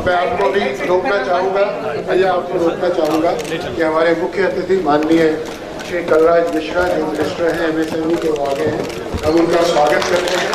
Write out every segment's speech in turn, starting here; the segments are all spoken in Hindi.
मैं आपको भी रोकना चाहूँगा, भैया आपको रोकना चाहूँगा कि हमारे मुख्य अतिथि माननीय श्री कलराज मिश्रा जो मिनिस्टर हैं MSME के, वो आगे हैं। हम उनका स्वागत करते हैं।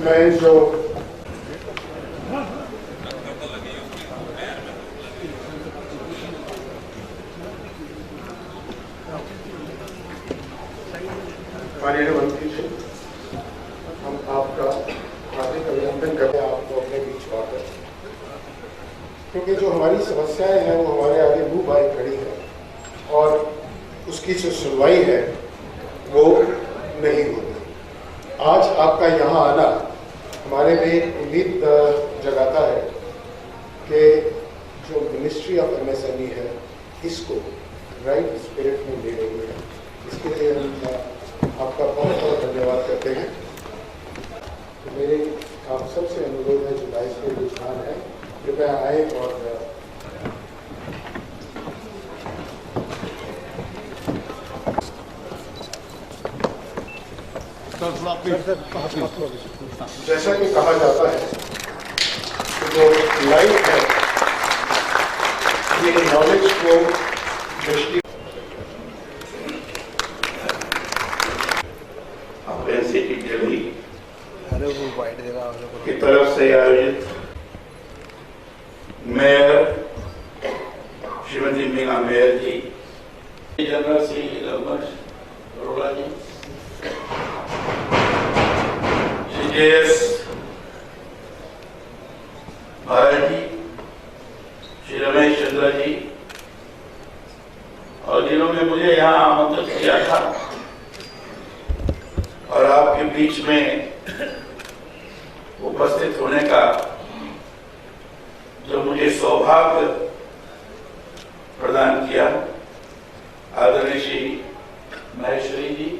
मैं जो माननीय मंत्री जी, हम आपका हार्दिक अभिनंदन करते हैं आपको अपने बीच पाकर, क्योंकि जो हमारी समस्याएं हैं वो हमारे आगे मुंह बाई खड़ी है और उसकी जो सुनवाई है वो नहीं होती। आज आपका यहाँ आना हमारे में एक उम्मीद जगाता है कि जो मिनिस्ट्री ऑफ MSME है इसको राइट स्पिरिट में ले रही है। इसके लिए हम आपका बहुत बहुत धन्यवाद करते हैं। तो मेरे आप सबसे अनुरोध है, जो बाईस के रुझान है, कृपया आए और जैसा कि कहा जाता है कि जो लाइफ है ये नॉलेज को दृष्टि की तरफ से आयोजित मेयर श्रीमती मीना मेयर जी, जनरल श्री रघुवंश अरोड़ा जी, JS भारत जी, श्री रमेश चंद्र जी, और जिन्होंने मुझे यहाँ आमंत्रित किया था और आपके बीच में उपस्थित होने का जो मुझे सौभाग्य प्रदान किया, आदरणीय श्री महेश्वरी जी,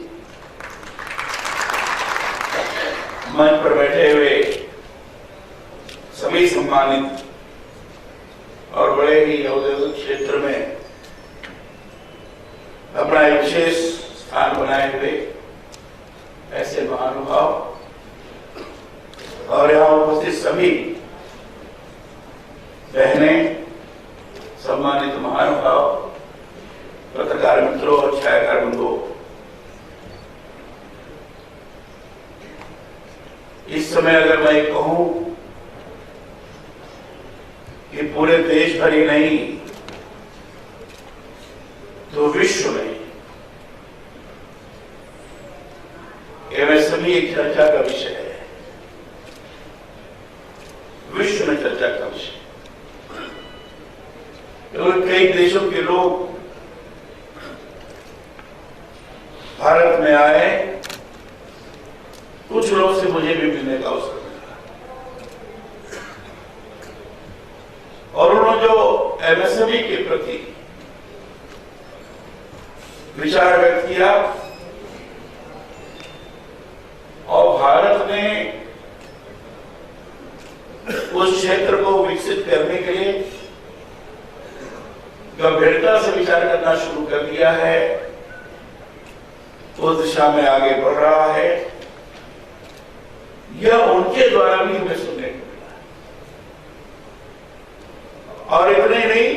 मंच पर बैठे हुए सभी सम्मानित और बड़े ही औद्योगिक क्षेत्र में अपना एक विशेष स्थान बनाए हुए ऐसे महानुभाव और यहाँ उपस्थित सभी बहनें, सम्मानित महानुभाव, पत्रकार मित्रों और छायाकार बंधुओं, इस समय अगर मैं कहूं कि पूरे देश भर ही नहीं तो विश्व में MSME एक चर्चा का विषय है, विश्व में चर्चा का विषय। क्योंकि कई देशों के लोग भारत में आए, कुछ लोग से मुझे भी मिलने का अवसर मिला और उन्होंने जो MSME के प्रति विचार व्यक्त किया और भारत ने उस क्षेत्र को विकसित करने के लिए गंभीरता से विचार करना शुरू कर दिया है, उस दिशा में आगे बढ़ रहा है, यह उनके द्वारा भी हमें सुनने को मिला। और इतने नहीं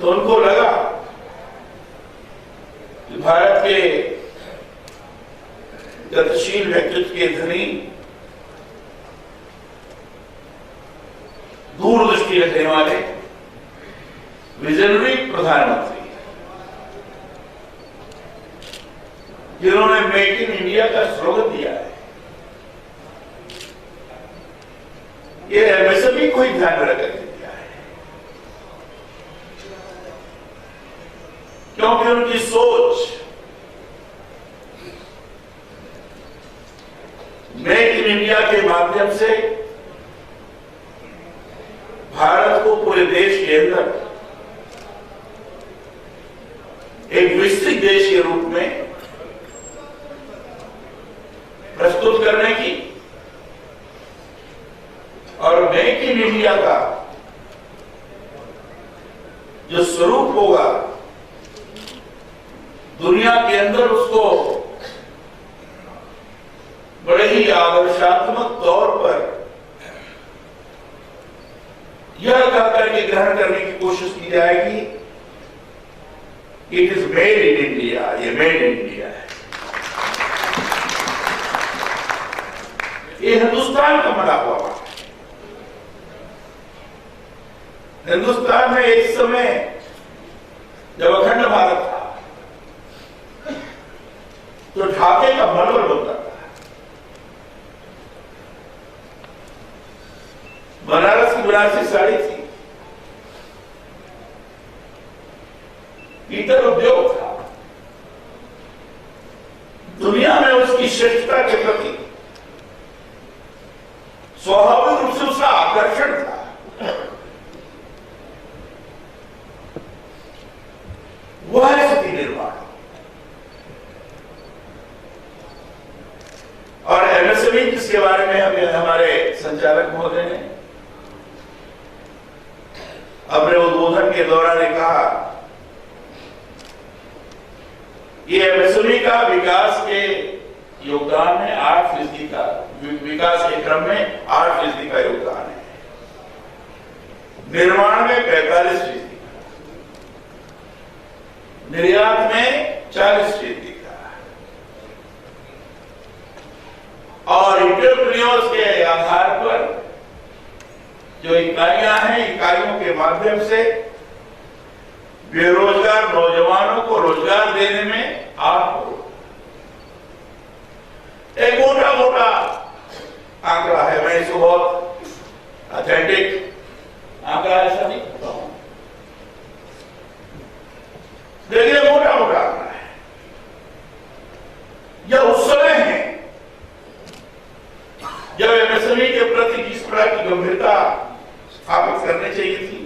तो उनको लगा कि भारत के गतिशील व्यक्तित्व के धनी, दूरदृष्टि रखने वाले विजनरी प्रधानमंत्री, जिन्होंने मेक इन इंडिया का स्लोगन दिया है, ये MSME को ही ध्यान में रखकर दिया है, क्योंकि उनकी सोच मेक इन इंडिया के माध्यम से भारत को पूरे पूरे देश के अंदर एक विस्तृत देश के रूप में प्रस्तुत करने की और मेक इन इंडिया का जो स्वरूप होगा दुनिया के अंदर उसको बड़े ही आदर्शात्मक तौर पर यह कहकर के ग्रहण करने की कोशिश की जाएगी, it is made in India, ये मेड इन इंडिया है, ये हिंदुस्तान का बना हुआ है। हिंदुस्तान में एक समय जब अखंड भारत था तो ढाके का मलबल बनता था, बनारस की बनारसी साड़ी थी, पीतल उद्योग था, दुनिया में उसकी श्रेष्ठता के प्रति स्वाभाविक रूप से उसका आकर्षण था। वह है स्थिति निर्माण। और एमएसएमई जिसके बारे में हमें हमारे संचालक महोदय ने अपने उद्बोधन के दौरान कहा, ये एमएसएमई का विकास के योगदान है 8% का, विकास के क्रम में 8% का योगदान है, निर्माण में 45%, निर्यात में 40% का, और एंटरप्रेन्योर्स के आधार पर जो इकाइयां हैं, इकाइयों के माध्यम से बेरोजगार नौजवानों को रोजगार देने में 8 करोड़, एक मोटा मोटा आंकड़ा है, मैं इसको बहुत ऑथेंटिक आंकड़ा ऐसा नहीं करता हूं, देखिए मोटा मोटा आंकड़ा है। यह उस समय है जब एमएसएमई के प्रति जिस प्रकार की गंभीरता स्थापित करनी चाहिए थी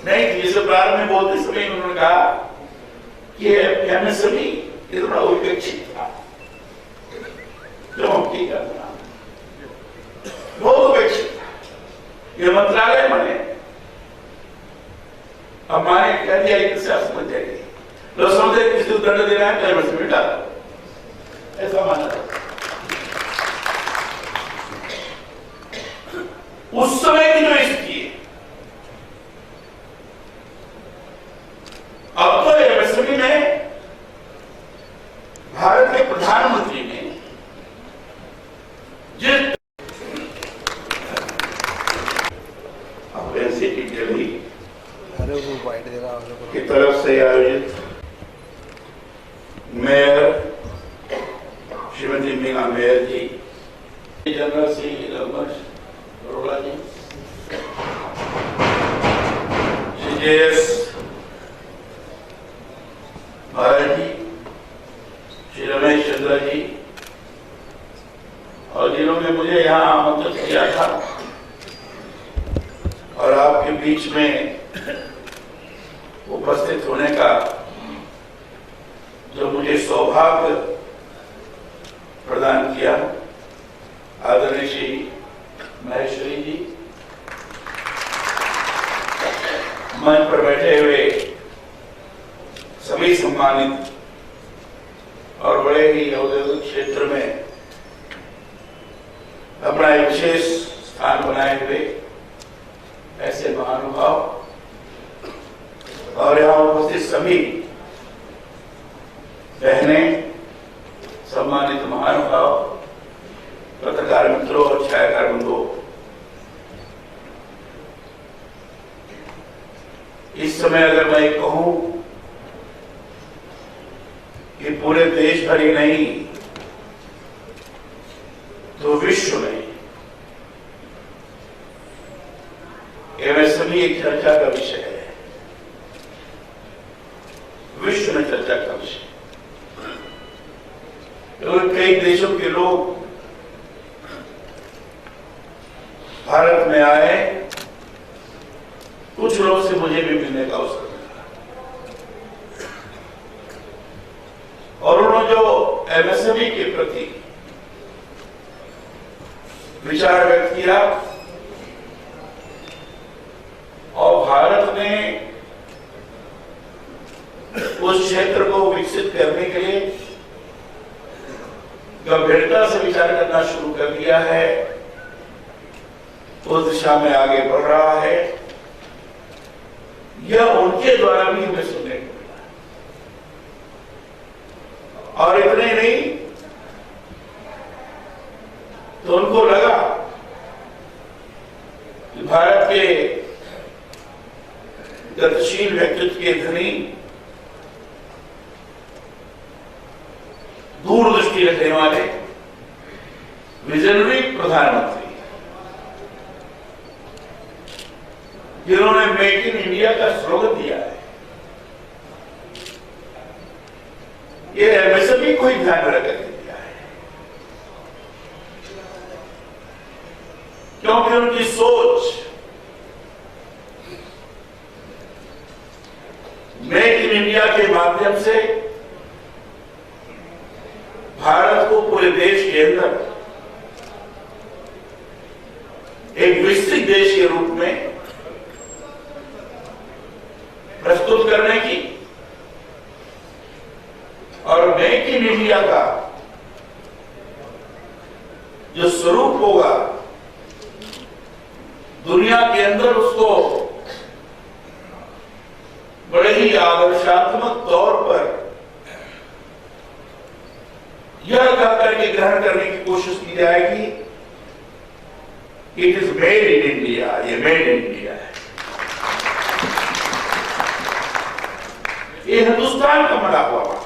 नहीं थी। जैसे प्रारंभ में बोलते समय उन्होंने कहा कि एमएसएमई इतना उपेक्षित था, जो हम ठीक करना बहुत उपेक्षित था। ये मंत्रालय बने, अब माने कह दिया एक से समझ जाएगी, लोग समझे किसी को दंड देना है तो एमएसएमई डालो, ऐसा माना था। उस समय की जो स्थिति है, अब तो एमएसएमई में भारत के प्रधानमंत्री ने जिस एनसीटी दिल्ली की तरफ से आयोजित मेयर श्रीमती मीना मेयर जी, जनरल सी रघुवंश अरोड़ा जी, श्री जेएस महाराज जी, श्री रमेश चंद्र जी, और जिन्होंने मुझे यहाँ आमंत्रित किया था और आपके बीच में उपस्थित होने का जो मुझे सौभाग्य प्रदान किया, आदरणीय श्री महेश्वरी जी, मंच पर बैठे हुए सभी सम्मानित और बड़े ही औद्योगिक क्षेत्र में अपना एक विशेष स्थान बनाए हुए ऐसे महानुभाव और यहाँ उपस्थित सभी बहनें, सम्मानित महानुभाव, पत्रकार मित्रों और छायाकार बंधुओं, इस समय अगर मैं कहूं कि पूरे देश भर ही नहीं तो विश्व में एमएसएमई एक चर्चा का विषय है, विश्व में चर्चा का विषय। क्योंकि कई देशों के लोग भारत में आए, कुछ लोगों से मुझे भी मिलने का अवसर मिला और उन्होंने जो एमएसएमई के प्रति विचार व्यक्त किया और भारत ने उस क्षेत्र को विकसित करने के लिए गंभीरता से विचार करना शुरू कर दिया है, उस दिशा में आगे बढ़ रहा है, यह उनके द्वारा भी हमें सुनने को मिला। और इतने नहीं तो उनको लगा कि भारत के गतिशील व्यक्तित्व के धनी, दूरदृष्टि रखने वाले विजनरी प्रधानमंत्री, जिन्होंने मेक इन इंडिया का स्लोगन दिया है, ये एमएसएमई को ही ध्यान में रखकर दिया है, क्योंकि उनकी सोच मेक इन इंडिया के माध्यम से भारत को पूरे देश के अंदर एक विकसित देश के रूप में प्रस्तुत करने की और मेक इन इंडिया का जो स्वरूप होगा दुनिया के अंदर उसको बड़े ही आदर्शात्मक तौर पर यह कह करके ग्रहण करने की कोशिश की जाएगी it is made in India, ये मेड इन इंडिया है, ये हिंदुस्तान का बना हुआ बात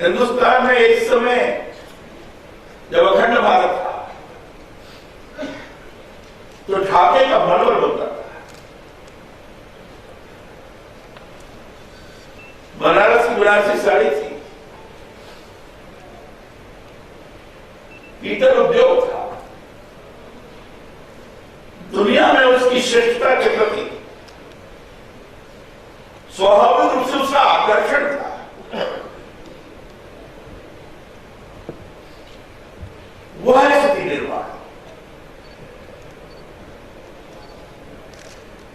है। हिंदुस्तान में एक समय जब अखंड भारत था तो ढाके का मनोबल होता था, बनारस की बनारसी साड़ी थी, पीतल उद्योग था, दुनिया में उसकी श्रेष्ठता के प्रति स्वाभाविक रूप से उसका आकर्षण था। वह है स्थिति निर्माण।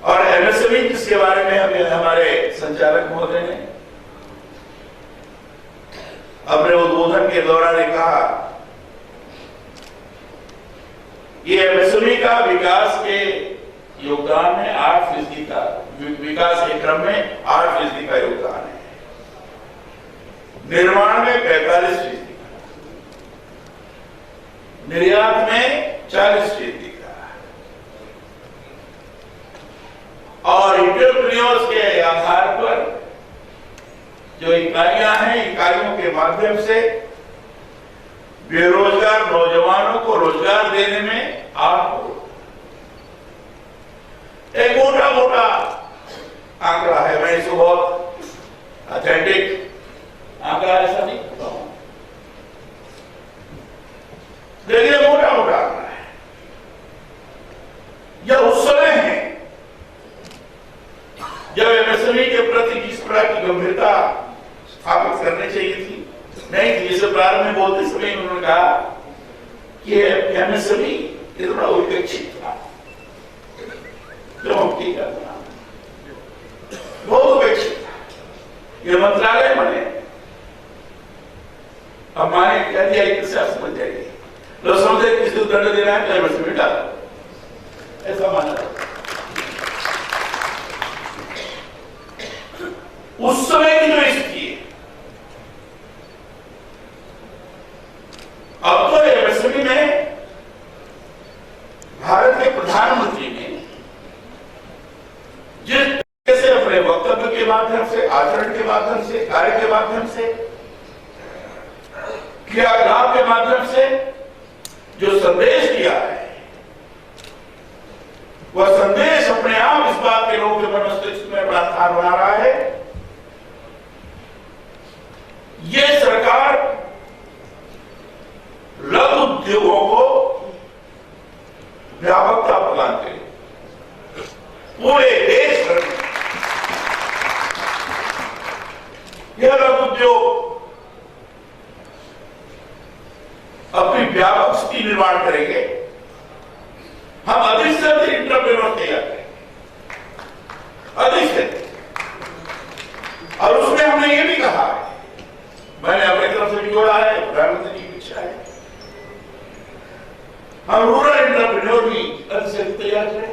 और एमएसएमई जिसके बारे में अभी हमारे संचालक महोदय ने अपने उद्बोधन के दौरान कहा, ये एमएसएमई का विकास के योगदान है 8% का, विकास के क्रम में 8% का योगदान है, निर्माण में 45%, निर्यात में 40% का, और एंटरप्रेन्योर्स के आधार पर जो इकाइयां हैं, इकाइयों के माध्यम से बेरोजगार नौजवानों को रोजगार देने में 8 करोड़, एक मोटा मोटा आंकड़ा है, मैं इसको बहुत ऑथेंटिक आंकड़ा ऐसा नहीं कहता हूं, देखिए मोटा मोटा आंकड़ा है। यह उस समय है जब एमएसएमई के प्रति जिस प्रकार की गंभीरता स्थापित करनी चाहिए थी नहीं थी। जैसे प्रारंभ में बोलते समय उन्होंने कहा कि एमएसएमई ये थोड़ा उपेक्षित था, जो ठीक है बहुत उपेक्षित था, ये मंत्रालय बने, अब माने कह दिया किससे आप समझ जाइए, लोग समझे किसी को दंड देना है तो एमएसएमई डाल, ऐसा माना था। उस समय की जो स्थिति है, अब तो एमएसएमई में भारत के प्रधानमंत्री ने जिस तरीके से अपने वक्तव्य के माध्यम से, आचरण के माध्यम से, कार्य के माध्यम से, क्रियाकलाप के माध्यम से जो संदेश दिया है, वह संदेश अपने आप इस बात के लोगों के मनोस्थिति में बड़ा स्थान बना रहा है। ये सरकार लघु उद्योगों को व्यापकता प्रदान करेगी, पूरे देश भर में यह लघु उद्योग अपनी व्यापक स्थिति निर्माण करेंगे। हम अधिक से अधिक इंटरप्रेन्योर तैयार करेंगे, अधिक से। और उसमें हमने ये भी कहा है, मैंने अपनी तरफ से भी जोड़ा है, प्रधानमंत्री की इच्छा है, हम रूरल इंटरप्रेन्योर भी अधिक से अधिक तैयार करें,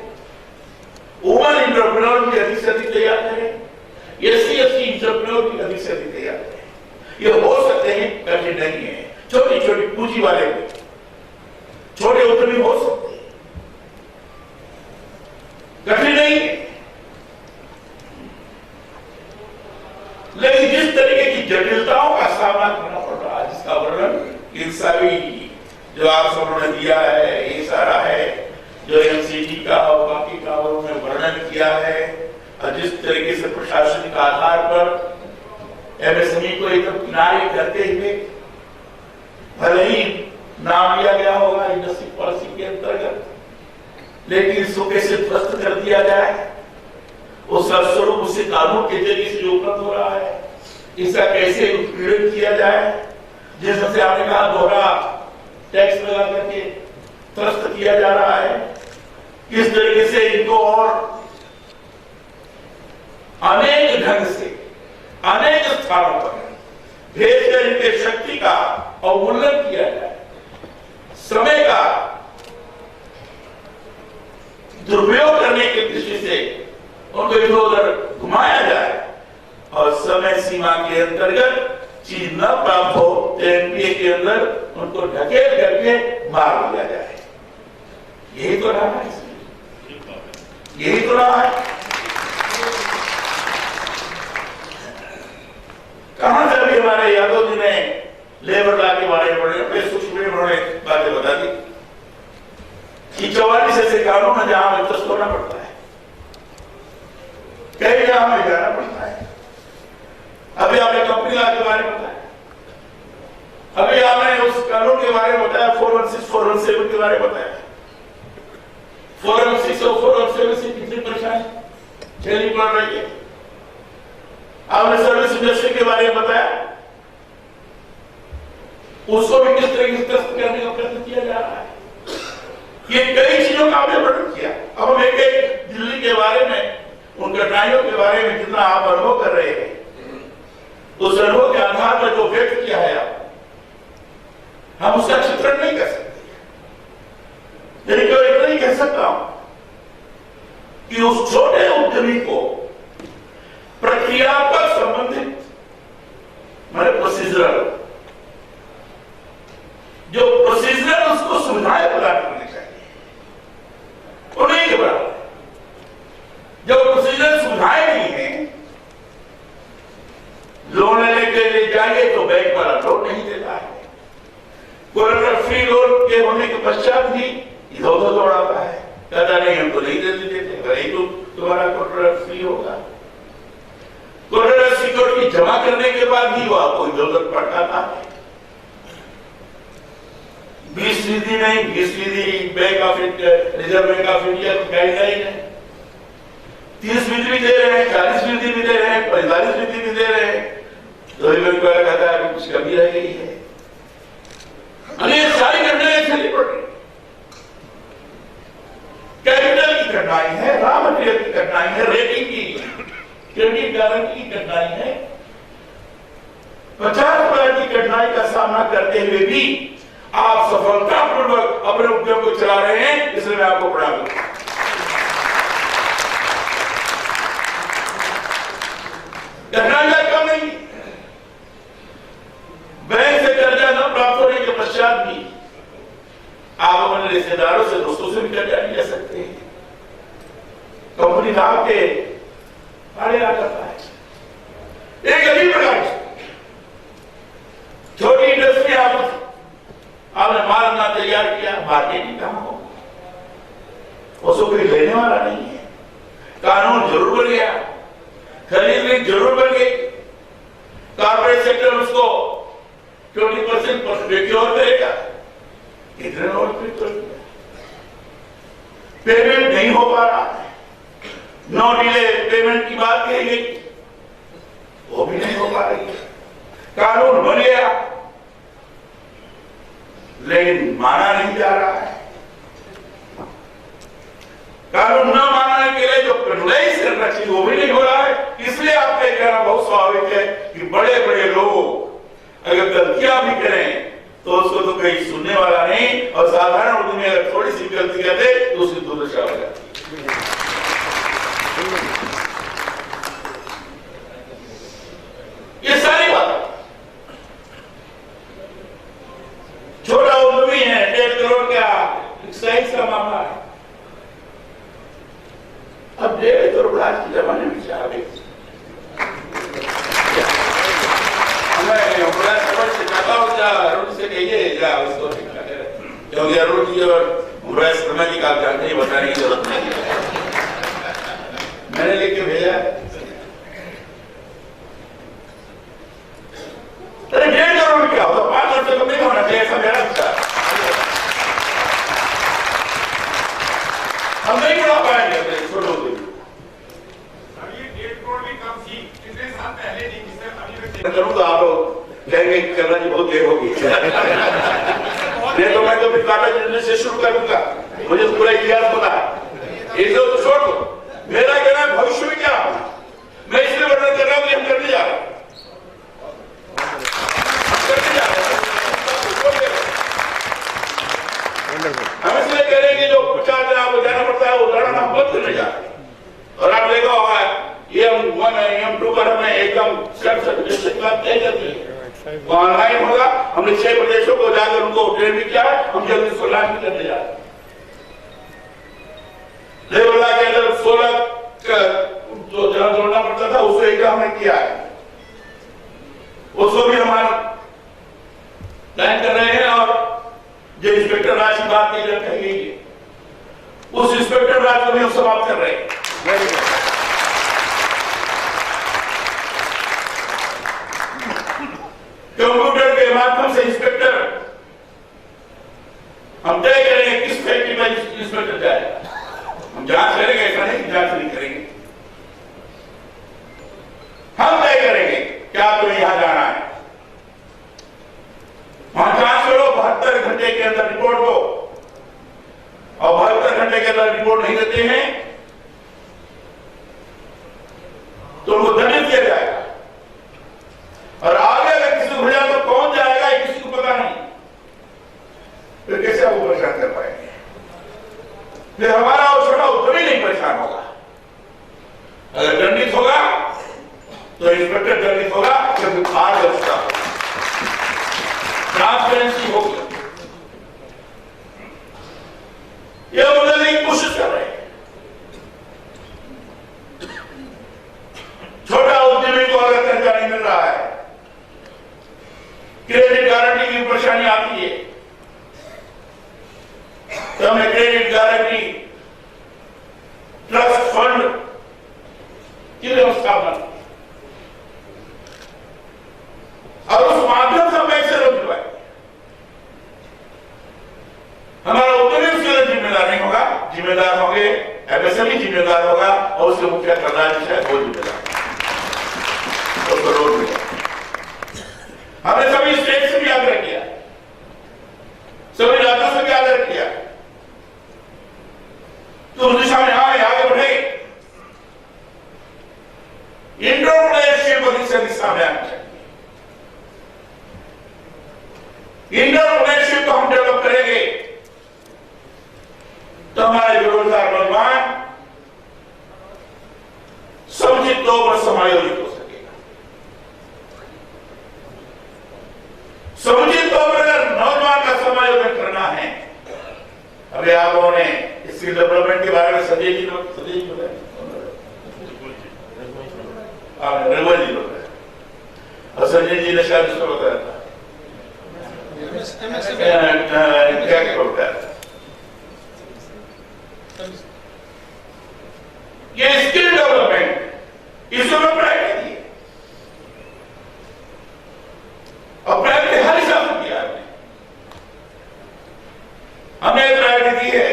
वुमन इंटरप्रेन्योर भी अधिक से अधिक तैयार करें, SC/ST इंटरप्रेन्योर भी अधिक से अधिक तैयार करें। ये हो सकते हैं, कठिन नहीं है। छोटी छोटी पूंजी वाले छोटे उद्यमी हो सकते हैं, कठिन नहीं है। लेकिन जिस तरीके की जटिलताओं का सामना करना पड़ रहा है, जिसका वर्णन इन सभी जो आप सबों ने दिया है, ये सारा है जो MCD का और बाकी का उन्होंने वर्णन किया है, और जिस तरीके से प्रशासनिक आधार पर MSME को एकदम किनारे करते हुए भले ही नाम लिया गया होगा इंडस्ट्री पॉलिसी के अंतर्गत, लेकिन इसको कैसे ध्वस्त कर दिया जाए, उस स्वरूप उसे कानून के जरिए से जो उपलब्ध हो रहा है, इसका कैसे उत्पीड़न किया जाए, जैसे आपने कहा दोहरा टैक्स लगा करके त्रस्त किया जा रहा है, किस तरीके से इनको और अनेक ढंग से अनेक स्थानों पर भेजकर इनके शक्ति का अवमूल्यन किया जाए, समय का दुरुपयोग करने की दृष्टि से उनको इधर उधर घुमाया जाए और समय सीमा के अंतर्गत चीज न प्राप्त हो तो NPA के अंदर उनको ढकेल करके मार दिया जाए। यही तो रहा है, यही तो रहा है। कहां से अभी हमारे यादव जी ने लेबर लॉ के बारे में बड़े सूक्ष्म में उन्होंने बातें बता दी कि 44 ऐसे कानून है जहां हमें त्रस्त होना पड़ता है, कई जगह हमें जाना पड़ता है। अभी आपने कंपनी लॉ के बारे में बताया, अभी आपने उस कानून के बारे में बताया, 416, 417 के बारे में बताया। 416 और 417 से कितनी परेशानी झेलनी पड़ रही है। आपने सर्विस इंडस्ट्री के बारे में बताया, उसको भी किस तरह से त्रस्त करने का प्रयत्न किया जा रहा है। ये कई चीजों का आपने वर्णन किया। अब हम एक दिल्ली के बारे में, उन कठिनाइयों के बारे में जितना आप अनुभव कर रहे हैं, उस अनुभव के आधार पर जो व्यक्त किया है आप, हम उसका चित्रण नहीं कर सकते। लेकिन इतना ही कह सकता हूं कि उस छोटे उद्यमी को प्रक्रिया पर संबंधित मैंने प्रोसीजरल उसको सुविधाएं प्रदान करनी चाहिए, वो नहीं के बराबर। जब प्रोसीजरल सुविधाएं नहीं है, लोन लेने के लिए जाएंगे तो बैंक वाला लोन नहीं देता है, कोरोना फ्री लोन के होने के पश्चात भी इधर उधर दौड़ाता है, कहता नहीं हम तो नहीं देते, वही तो तुम्हारा कोरोना फ्री होगा। कोरोना सिक्योरिटी जमा करने के बाद ही वो आपको इधर उधर भटकाता है। 20% नहीं, 20% bank of reserve bank of India की गाइडलाइन है। 30% भी दे रहे हैं, 40% भी दे रहे हैं, 45% भी दे रहे हैं, तो बैंक वाला कहता है अभी कुछ कमी रह गई है। अनेक सारी घटनाएं चली पड़ रही, कैपिटल की कठिनाई है, रॉ मटेरियल की कठिनाई है, रेटिंग की, क्रेडिट गारंटी की कठिनाई है। 50% की कठिनाई का सामना करते हुए भी आप सफलतापूर्वक अपने उद्योग को चला रहे हैं, इसलिए मैं आपको प्रणाम करता हूं। कठिनाई कम नहीं, बैंक से कर्जा न प्राप्त होने के पश्चात भी आप अपने रिश्तेदारों से, दोस्तों से भी कर्जा नहीं ले सकते हैं। कंपनी नाम के आड़े आ जाता है। एक अजीब प्रकार छोटी इंडस्ट्री आपने माल ना तैयार किया, मार्केटिंग कहां हो, उसको कोई लेने वाला नहीं है। कानून जरूर बन गया, खरीदने जरूर बन गई, कॉर्पोरेट सेक्टर उसको 20% प्रोक्योर करेगा, इतने और पेमेंट नहीं हो पा रहा है, नो डिले पेमेंट की बात कही गई, वो भी नहीं हो पा रही है। कानून बन गया लेकिन माना नहीं जा रहा है। कानून न मानने के लिए जो पेनलाइज करना चाहिए वो भी नहीं हो रहा है। इसलिए आपका कहना बहुत स्वाभाविक है कि बड़े बड़े लोग अगर गलतियां भी करें तो उसको तो कहीं सुनने वाला नहीं, और साधारण उर्दू में अगर थोड़ी सी गलती करते तो उसकी दुर्दशा हो जाती है। ये सारी बात छोटा उद्यमी है, 1.5 करोड़ का एक्साइज का मामला है। अब 1.5 करोड़ आज के जमाने में क्या है? मैं बड़ा समझ से चाहता हूँ, अरुण से कहिए या उसको क्योंकि अरुण जी और मुराद शर्मा जी का जानते ही बताने की जरूरत नहीं है। मैंने लिख के भेजा, अरे 1.5 करोड़ क्या होता, 5 करोड़ से कम नहीं होना चाहिए, ऐसा मेरा विचार। हम नहीं बढ़ा पाएंगे अपने छोटों को। ये 1.5 करोड़ भी कम थी, कितने साल पहले नहीं, करूँ तो आप लोग कहेंगे करना जी बहुत देर होगी। नहीं तो मैं तो फिर काटा जिंदगी से शुरू करूंगा, मुझे तो पूरा इतिहास पता है। ये तो छोड़ दो, मेरा कहना है भविष्य में क्या होगा, मैं इसलिए वर्णन कर रहा हूँ कि हम करने जा रहे हैं। हम इसलिए कह रहे हैं कि जो 50 दिन आपको जाना पड़ता है वो लड़ना हम बंद करने जा रहे हैं। और आप देखा होगा EM1 EM2 पर हमने एकदम तय कर दी, ऑनलाइन होगा। हमने 6 प्रदेशों को जाकर उनको ट्रेन भी किया है, हम जल्दी इसको लॉन्च भी करने जा रहे हैं। देवला के अंदर 16 जो जहां जोड़ना पड़ता था उसको एक हमने किया है, उसको भी हमारा प्लान कर रहे हैं। और जो इंस्पेक्टर राज की बात की कही गई है, उस इंस्पेक्टर राज को भी हम समाप्त कर रहे हैं। कंप्यूटर के माध्यम से इंस्पेक्टर हम तय करेंगे किस फैक्ट्री में इंस्पेक्टर जाएगा। हम जांच करेंगे, ऐसा नहीं कि जांच नहीं करेंगे, हम तय करेंगे क्या तुम्हें यहां जाना है, वहां जांच करो, 72 घंटे के अंदर रिपोर्ट दो। और 72 घंटे के अंदर रिपोर्ट नहीं देते हैं तो उनको दंडित किया जाएगा। और आगे अगर किसी को भेजा तो कौन जाएगा ये किसी को पता नहीं, फिर कैसे आप परेशान कर पाएंगे? फिर हमारा और छोटा उद्यमी नहीं परेशान होगा। अगर दंडित होगा तो इंस्पेक्टर दंडित होगा, क्योंकि पारदर्शिता होगी, ट्रांसपेरेंसी होगी। यह बदलने की कोशिश कर रहे हैं। छोटा उद्यमी को अगर कर्जा नहीं मिल रहा है, क्रेडिट गारंटी की परेशानी आती है, तो हमने क्रेडिट गारंटी ट्रस्ट फंड की व्यवस्था बना और उस माध्यम से हम बैंक से ऋण दिलवाए। हमारा उद्यमी उसके लिए जिम्मेदार नहीं होगा, जिम्मेदार होंगे एमएसएमई जिम्मेदार होगा, और उसके मुख्य करदाता है वो जिम्मेदार, उसको रोड मिलेगा। हमने सभी स्टेट से भी आग्रह किया, सभी राज्यों से भी आग्रह किया तो उस दिशा में आगे बढ़े। एंटरप्रेन्योरशिप अधिक दिशा में आना चाहिए। एंटरप्रेन्योरशिप को हम डेवलप करेंगे तो हमारे बेरोजगार नौजवान समुचित तौर पर समायोजित हो सकेगा। समुचित तौर पर अगर नौजवान का समायोजन करना है, अभी आप लोगों ने स्किल डेवलपमेंट के बारे में संजय जी बताया, रघुवर जी बताया, और संजय जी ने शायद उसको बताया था क्या बताया था। ये स्किल डेवलपमेंट इसमें प्रायोरिटी दी है, और प्रायोरिटी हर हिसाब से किया है। हमने प्रायोरिटी दी है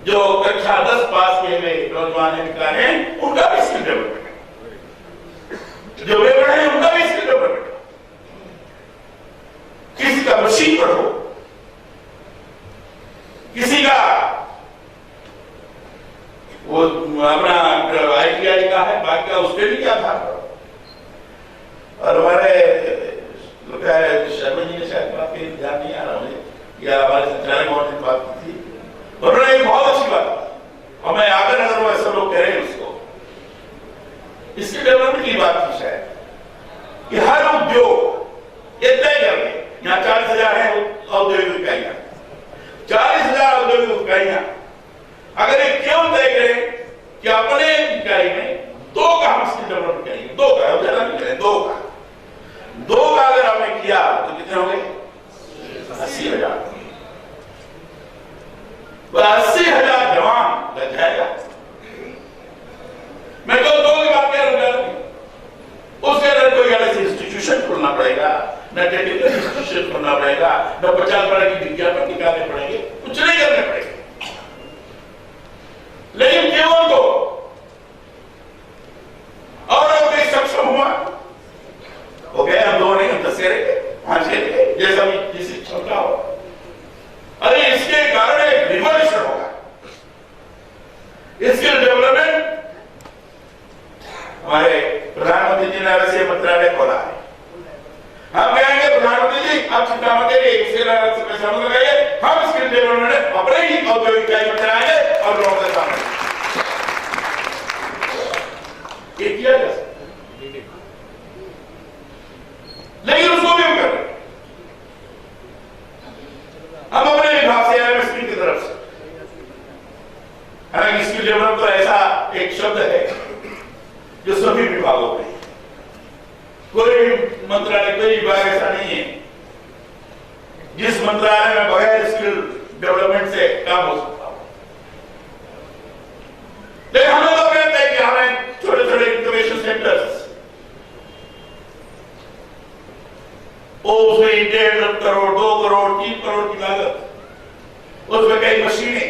जो कक्षा 10 पास किए हुए नौजवान हैं उनका भी स्किल डेवलपमेंट, जो वे बड़े हैं उनका भी स्किल डेवलपमेंट। किसी का मशीन पर हो, किसी का वो अपना ITI का है, बाकी का उसके भी क्या था। और हमारे शर्मा जी ने शायद बात की, ध्यान नहीं आ रहा मुझे, या हमारे संचालक महोदय ने बात की थी, उन्होंने एक बहुत अच्छी बात की और मैं आकर अगर वो ऐसे लोग कह रहे हैं उसको, इसकी डेवलपमेंट की बात थी शायद कि हर उद्योग ये तय कर ले, यहाँ 40,000 है औद्योगिक इकाइयां, 40,000 औद्योगिक इकाइयां, अगर ये क्यों तय करें कि अपने इकाई में 2 का हम स्किल डेवलपमेंट करेंगे, 2 का ज्यादा नहीं करें, 2 का अगर हमने किया तो कितने हो गए? 80,000। 80,000 जवान लग जाएगा। मैं तो 2 की बात कह रहा हूं, उसके अंदर कोई अलग से इंस्टीट्यूशन खोलना पड़ेगा, न टेक्निकल इंस्टीट्यूशन खोलना पड़ेगा, न 50 तरह की विज्ञापन निकालने पड़ेंगे, कुछ नहीं करने पड़ेगा। लेकिन केवल तो और कोई सक्षम हुआ हो गया, हम 2 नहीं, हम 10 करेंगे, 5 करेंगे, जैसा भी जिस क्षमता हो। अरे इसके कारण एक रिवॉल्यूशन होगा। इसके डेवलपमेंट हमारे प्रधानमंत्री जी ने वैसे मंत्रालय खोला है। हम कहेंगे प्रधानमंत्री जी आप चिंता मत करिए, इसके पैसा मत लगाइए, हम स्किल डेवलपमेंट अपने ही औद्योगिक इकाई में चलाएंगे और लोगों के सामने ये किया जा सकता। लेकिन उसको भी हम कर रहे हैं। हम अपने विभाग से MSP की तरफ से, हालांकि स्किल डेवलपमेंट तो ऐसा एक शब्द है जो सभी विभागों में, कोई मंत्रालय, कोई विभाग ऐसा नहीं है जिस मंत्रालय में बगैर स्किल डेवलपमेंट से काम हो सकता हो। लेकिन हमें तो कहते हैं कि हमें छोटे छोटे इंक्यूबेशन सेंटर्स, उसमें 1.5 करोड़, 2 करोड़, 3 करोड़ की लागत, उसमें कई मशीनें,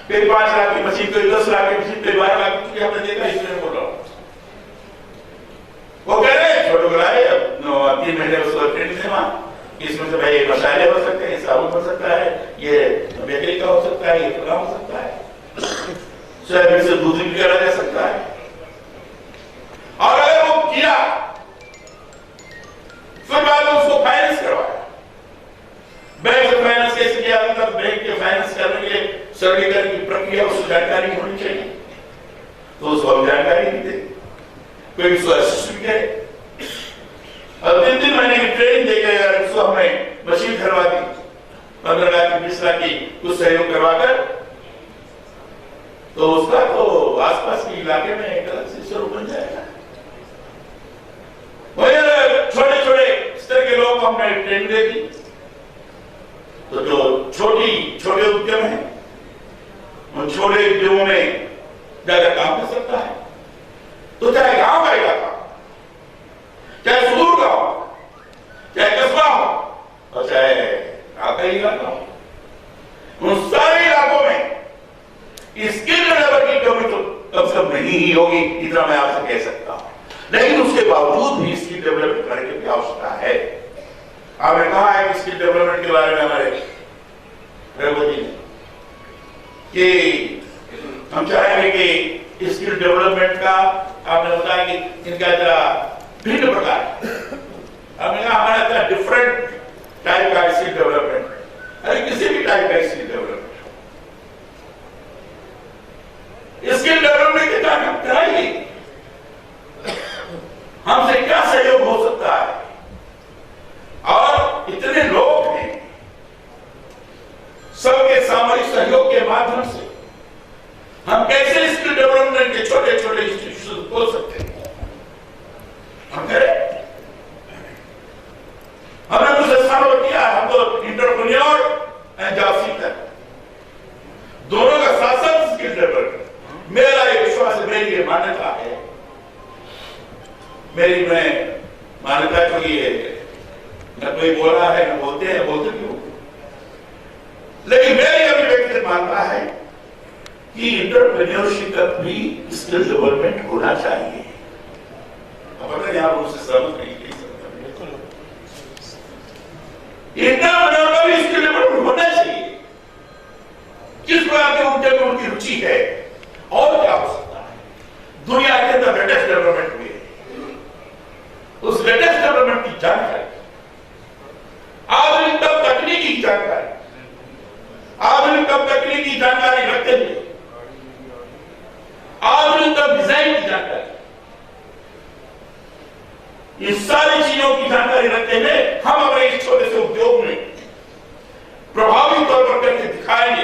कोई 5 लाख की मशीन, कोई 10 लाख की मशीन, कोई 12 लाख की, हमने देखा, इसलिए बोल रहा हूं। वो कह रहे हैं छोटे बुलाए 3 महीने उसको ट्रेनिंग देना, इसमें से भाई मसाले हो सकते हैं, साबुन हो सकता है, ये बेकरी का हो सकता है, ये फला हो सकता है, सोयाबीन से दूध निकाला जा सकता है। और अगर वो किया फिर बाद में उसको फाइनेंस करवाया। बैंक से फाइनेंस कैसे किया जाता है, बैंक के फाइनेंस करने के लिए सरलीकरण की प्रक्रिया, उसको जानकारी होनी चाहिए, तो उसको हम जानकारी नहीं देते, कोई उसको असिस्ट भी करे। और 3 महीने की ट्रेनिंग देकर उसको हमें मशीन खरीदवा दी, 15 लाख की, 20 लाख की कुछ सहयोग करवाकर, तो उसका तो आसपास के इलाके में एक अलग से स्वरूप बन जाएगा। छोटे छोटे स्तर के लोग को हमने ट्रेनिंग दे दी, तो जो छोटे उद्यम है उन छोटे उद्यमों में जाकर काम कर सकता है। तो चाहे गांव का इलाका, चाहे सुदूर गांव, चाहे कस्बा हो और चाहे आपका इलाका हो, उन सारे इलाकों में स्किल डेवलपमेंट की कमी तो कम से कम नहीं ही होगी, इतना मैं आपसे कह सकता हूं। लेकिन उसके बावजूद भी स्किल डेवलपमेंट करने की आवश्यकता है। आपने कहा है कि स्किल डेवलपमेंट के बारे में हमारे रघुवती ने कि हम चाहेंगे कि स्किल डेवलपमेंट का, आपने बताया कि इनका जरा भिन्न प्रकार, हमने कहा हमारा जरा डिफरेंट टाइप का स्किल डेवलपमेंट, अरे किसी भी टाइप का स्किल डेवलपमेंट, स्किल डेवलपमेंट के काम हम कराएंगे, हमसे क्या सहयोग हो सकता है। और इतने लोग हैं, सबके सामूहिक सहयोग के माध्यम से हम कैसे स्किल डेवलपमेंट के छोटे छोटे इंस्टीट्यूशन खोल सकते हैं, हम करें। हमने कुछ स्थानों पर किया, हम तो एंटरप्रेन्योर एंड जॉब सीकर दोनों का साथ साथ स्किल डेवलपमेंट, मेरा ये विश्वास है, मेरी ये मान्यता है, मेरी मैं मान्यता क्योंकि न कोई बोल रहा है, न बोलते हैं, बोलते क्यों, लेकिन मेरी अभिव्यक्ति कि इंटरप्रेन्योरशिप का भी स्किल डेवलपमेंट होना चाहिए। अब अगर आप उससे सहमत नहीं इंटरप्रेन्योर का भी स्किल डेवलपमेंट होना चाहिए। किस प्रकार के उद्योग में उनकी रुचि है और क्या हो सकता है, दुनिया के अंदर लेटेस्ट डेवलपमेंट हुए, उस लेटेस्ट डेवलपमेंट की जानकारी, आधुनिकतम तकनीकी की जानकारी, आधुनिकतम तकनीकी जानकारी रखते हुए आधुनिकतम डिजाइन की जानकारी, ये सारी चीजों की जानकारी रखते हुए हम अपने इस छोटे से उद्योग में प्रभावी तौर पर करके दिखाएंगे।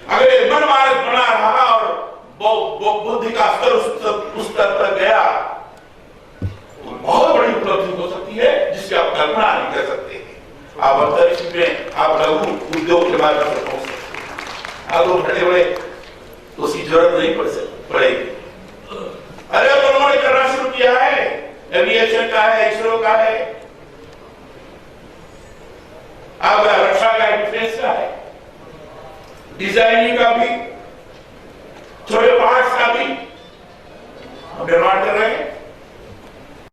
अगर ये मन मानस बना रहा और बुद्धि का स्तर उस स्तर पर गया तो बहुत बड़ी उपलब्धि हो सकती है जिसकी आप कल्पना नहीं कर सकते। आप अंतरिक्ष में आप लघु उद्योग के माध्यम से पहुंच सकते हैं। आप लोग बड़े बड़े तो उसकी जरूरत नहीं पड़ेगी। अरे उन्होंने करना शुरू किया है, एविएशन का है, इसरो का है, अब रक्षा का है, डिफेंस का है, डिजाइनिंग का भी, छोटे पार्ट्स का भी हम निर्माण कर रहे हैं।